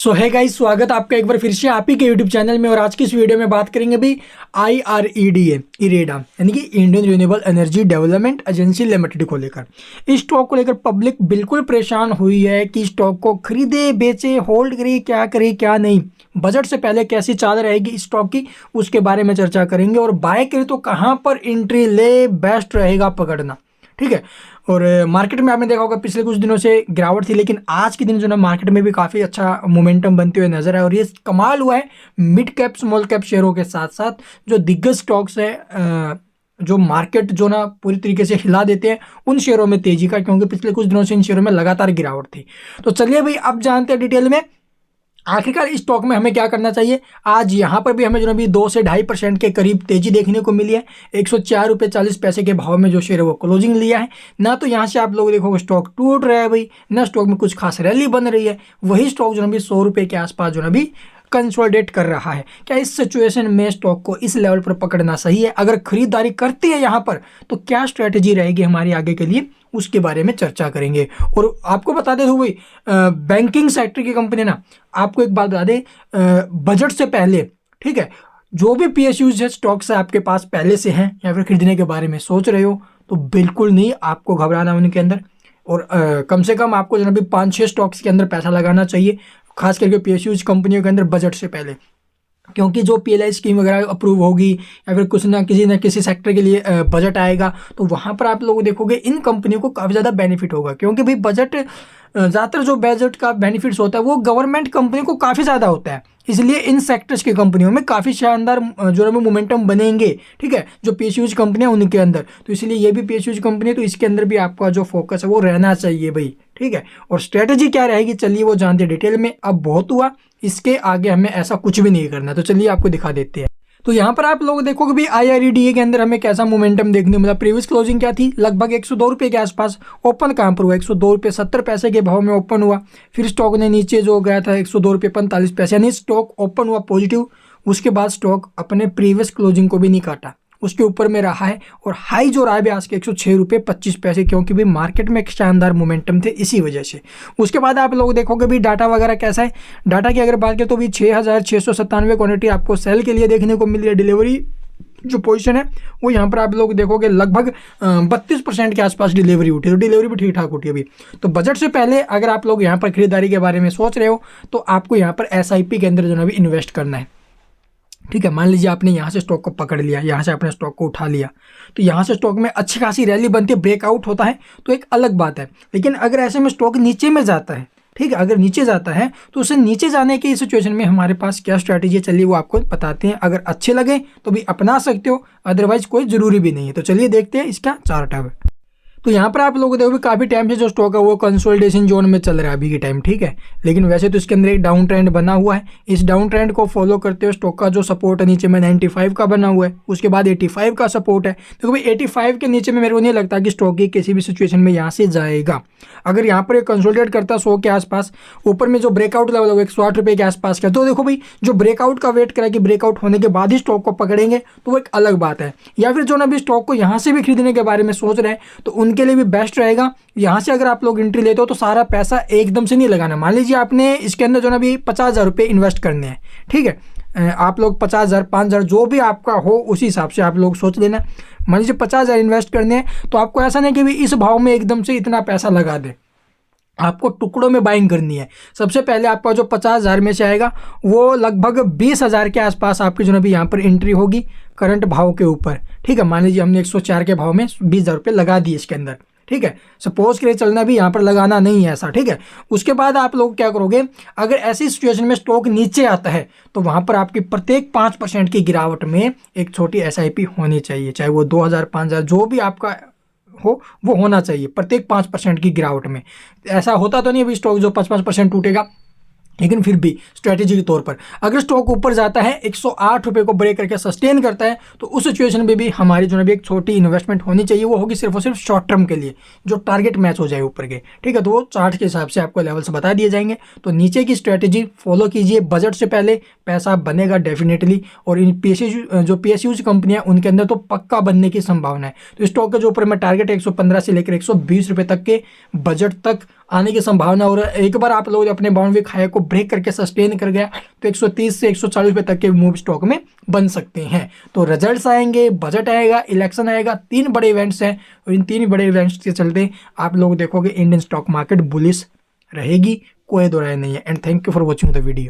सो है गाइस, स्वागत आपका एक बार फिर से आप ही के यूट्यूब चैनल में। और आज की इस वीडियो में बात करेंगे भी IREDA यानी कि Indian renewable energy development agency limited को लेकर। इस स्टॉक को लेकर पब्लिक बिल्कुल परेशान हुई है कि स्टॉक को खरीदे बेचे होल्ड करे क्या नहीं, बजट से पहले कैसी चाल रहेगी इस स्टॉक की, उसके बारे में चर्चा करेंगे। और बाय करे तो कहाँ पर एंट्री ले बेस्ट रहेगा पकड़ना, ठीक है। और मार्केट में आपने देखा होगा पिछले कुछ दिनों से गिरावट थी, लेकिन आज के दिन जो ना मार्केट में भी काफ़ी अच्छा मोमेंटम बनते हुए नजर है। और ये कमाल हुआ है मिड कैप स्मॉल कैप शेयरों के साथ साथ जो दिग्गज स्टॉक्स है, जो मार्केट जो ना पूरी तरीके से हिला देते हैं उन शेयरों में तेजी का, क्योंकि पिछले कुछ दिनों से इन शेयरों में लगातार गिरावट थी। तो चलिए भाई अब जानते हैं डिटेल में आखिरकार इस स्टॉक में हमें क्या करना चाहिए। आज यहाँ पर भी हमें जो ना भी 2 से 2.5% के करीब तेजी देखने को मिली है। 104.40 के भाव में जो शेयर है वो क्लोजिंग लिया है। ना तो यहाँ से आप लोग देखोगे स्टॉक टूट रहा है भाई, ना स्टॉक में कुछ खास रैली बन रही है। वही स्टॉक जो ना भी 100 रुपये के आसपास जो ना भी कंसोलिडेट कर रहा है। क्या इस सिचुएशन में स्टॉक को इस लेवल पर पकड़ना सही है? अगर खरीदारी करते हैं यहाँ पर तो क्या स्ट्रेटेजी रहेगी हमारी आगे के लिए, उसके बारे में चर्चा करेंगे। और आपको बता दें तो भाई बैंकिंग सेक्टर की कंपनी ना, आपको एक बात बता दें, बजट से पहले, ठीक है, जो भी PSUs है स्टॉक्स है आपके पास पहले से हैं या फिर खरीदने के बारे में सोच रहे हो तो बिल्कुल नहीं आपको घबराना उनके अंदर। और कम से कम आपको जो ना भी 5-6 स्टॉक्स के अंदर पैसा लगाना चाहिए, खास करके PSUs कंपनियों के अंदर बजट से पहले, क्योंकि जो PLI स्कीम वगैरह अप्रूव होगी या फिर कुछ ना किसी सेक्टर के लिए बजट आएगा तो वहाँ पर आप लोग देखोगे इन कंपनियों को काफ़ी ज़्यादा बेनिफिट होगा। क्योंकि भाई बजट ज़्यादातर जो बजट का बेनिफिट्स होता है वो गवर्नमेंट कंपनी को काफ़ी ज़्यादा होता है, इसलिए इन सेक्टर्स की कंपनियों में काफ़ी शानदार जो है मोमेंटम बनेंगे, ठीक है, जो PSUs कंपनियां उनके अंदर। तो इसलिए ये भी PSUs कंपनी है, तो इसके अंदर भी आपका जो फोकस है वो रहना चाहिए भाई, ठीक है। और स्ट्रेटजी क्या रहेगी चलिए वो जानते हैं डिटेल में। अब बहुत हुआ, इसके आगे हमें ऐसा कुछ भी नहीं करना, तो चलिए आपको दिखा देते हैं। तो यहाँ पर आप लोग देखोगे भी IREDA के अंदर हमें कैसा मोमेंटम देखने को मिला। प्रीवियस क्लोजिंग क्या थी, लगभग 102 रुपये के आसपास। ओपन कहाँ पर हुआ, 102 रुपये 70 पैसे के भाव में ओपन हुआ। फिर स्टॉक ने नीचे जो गया था 102 रुपये 45 पैसे, यानी स्टॉक ओपन हुआ पॉजिटिव। उसके बाद स्टॉक अपने प्रीवियस क्लोजिंग को भी नहीं काटा, उसके ऊपर में रहा है। और हाई जो रहा है आज के 106 रुपये 25 पैसे, क्योंकि भी मार्केट में एक शानदार मोमेंटम थे इसी वजह से। उसके बाद आप लोग देखोगे भी डाटा वगैरह कैसा है। डाटा की अगर बात करें तो भी 6697 क्वांटिटी आपको सेल के लिए देखने को मिल रही है। डिलीवरी जो पोजीशन है वो यहाँ पर आप लोग देखोगे लगभग 32% के आसपास डिलीवरी उठी, तो डिलीवरी भी ठीक ठाक उठी अभी। तो बजट से पहले अगर आप लोग यहाँ पर खरीदारी के बारे में सोच रहे हो तो आपको यहाँ पर SIP के अंदर जो है भी इन्वेस्ट करना है, ठीक है। मान लीजिए आपने यहाँ से स्टॉक को पकड़ लिया, यहाँ से आपने स्टॉक को उठा लिया, तो यहाँ से स्टॉक में अच्छी खासी रैली बनती है, ब्रेकआउट होता है तो एक अलग बात है। लेकिन अगर ऐसे में स्टॉक नीचे में जाता है, ठीक है, अगर नीचे जाता है तो उसे नीचे जाने की सिचुएशन में हमारे पास क्या स्ट्रैटेजी है चलिए वो आपको बताते हैं। अगर अच्छे लगे तो भी अपना सकते हो, अदरवाइज कोई ज़रूरी भी नहीं है। तो चलिए देखते हैं इसका चार्ट है। तो यहाँ पर आप लोग देखोगे काफ़ी टाइम से जो स्टॉक है वो कंसोलिडेशन जोन में चल रहा है अभी के टाइम, ठीक है। लेकिन वैसे तो इसके अंदर एक डाउन ट्रेंड बना हुआ है। इस डाउन ट्रेंड को फॉलो करते हुए स्टॉक का जो सपोर्ट है नीचे में 95 का बना हुआ है, उसके बाद 85 का सपोर्ट है। देखो भाई 85 के नीचे में मेरे को नहीं लगता कि स्टॉक की किसी भी सिचुएशन में यहाँ से जाएगा। अगर यहाँ पर कंसोलिडेट करता 100 के आसपास, ऊपर में जो ब्रेकआउट लेवल है 108 रुपये के आसपास का, तो देखो भाई जो ब्रेकआउट का वेट करा कि ब्रेकआउट होने के बाद ही स्टॉक को पकड़ेंगे तो वो एक अलग बात है। या फिर जो ना भी स्टॉक को यहाँ से भी खरीदने के बारे में सोच रहे हैं तो उनके लिए भी बेस्ट रहेगा। यहाँ से अगर आप लोग एंट्री लेते हो तो सारा पैसा एकदम से नहीं लगाना। मान लीजिए आपने इसके अंदर जो ना भी 50,000 रुपये इन्वेस्ट करने हैं, ठीक है, आप लोग 50,000 5,000 जो भी आपका हो उसी हिसाब से आप लोग सोच लेना। मान लीजिए 50,000 इन्वेस्ट करने हैं तो आपको ऐसा नहीं कि भी इस भाव में एकदम से इतना पैसा लगा दे, आपको टुकड़ों में बाइंग करनी है। सबसे पहले आपका जो 50,000 में से आएगा वो लगभग 20,000 के आसपास आपकी जो ना भी यहाँ पर एंट्री होगी करंट भाव के ऊपर, ठीक है। मान लीजिए हमने 104 के भाव में 20,000 रुपये लगा दिए इसके अंदर, ठीक है। सपोज के लिए चलना भी यहाँ पर लगाना नहीं है ऐसा, ठीक है। उसके बाद आप लोग क्या करोगे, अगर ऐसी सिचुएशन में स्टॉक नीचे आता है तो वहाँ पर आपकी प्रत्येक 5% की गिरावट में एक छोटी SIP होनी चाहिए, चाहे वो 2,000 5,000 जो भी आपका हो वो होना चाहिए प्रत्येक 5% की गिरावट में। ऐसा होता तो नहीं अभी स्टॉक जो 5-5% टूटेगा, लेकिन फिर भी स्ट्रेटेजी के तौर पर अगर स्टॉक ऊपर जाता है 108 रुपये को ब्रेक करके सस्टेन करता है तो उस सिचुएशन में भी हमारी जो है भी एक छोटी इन्वेस्टमेंट होनी चाहिए। वो होगी सिर्फ और सिर्फ शॉर्ट टर्म के लिए, जो टारगेट मैच हो जाए ऊपर के, ठीक है। तो वो चार्ट के हिसाब से आपको लेवल्स बता दिए जाएंगे। तो नीचे की स्ट्रेटेजी फॉलो कीजिए, बजट से पहले पैसा बनेगा डेफिनेटली। और इन PSUs कंपनियां उनके अंदर तो पक्का बनने की संभावना है। तो स्टॉक का जो ऊपर में टारगेट 115 से लेकर 120 रुपये तक के बजट तक आने की संभावना। और एक बार आप लोग अपने बाउंड्री खाए को ब्रेक करके सस्टेन कर गया तो 130 से 140 रुपये तक के मूव स्टॉक में बन सकते हैं। तो रिजल्ट्स आएंगे, बजट आएगा, इलेक्शन आएगा, 3 बड़े इवेंट्स हैं और इन 3 बड़े इवेंट्स के चलते आप लोग देखोगे इंडियन स्टॉक मार्केट बुलिश रहेगी, कोई दो राय नहीं है। And thank you for watching the video.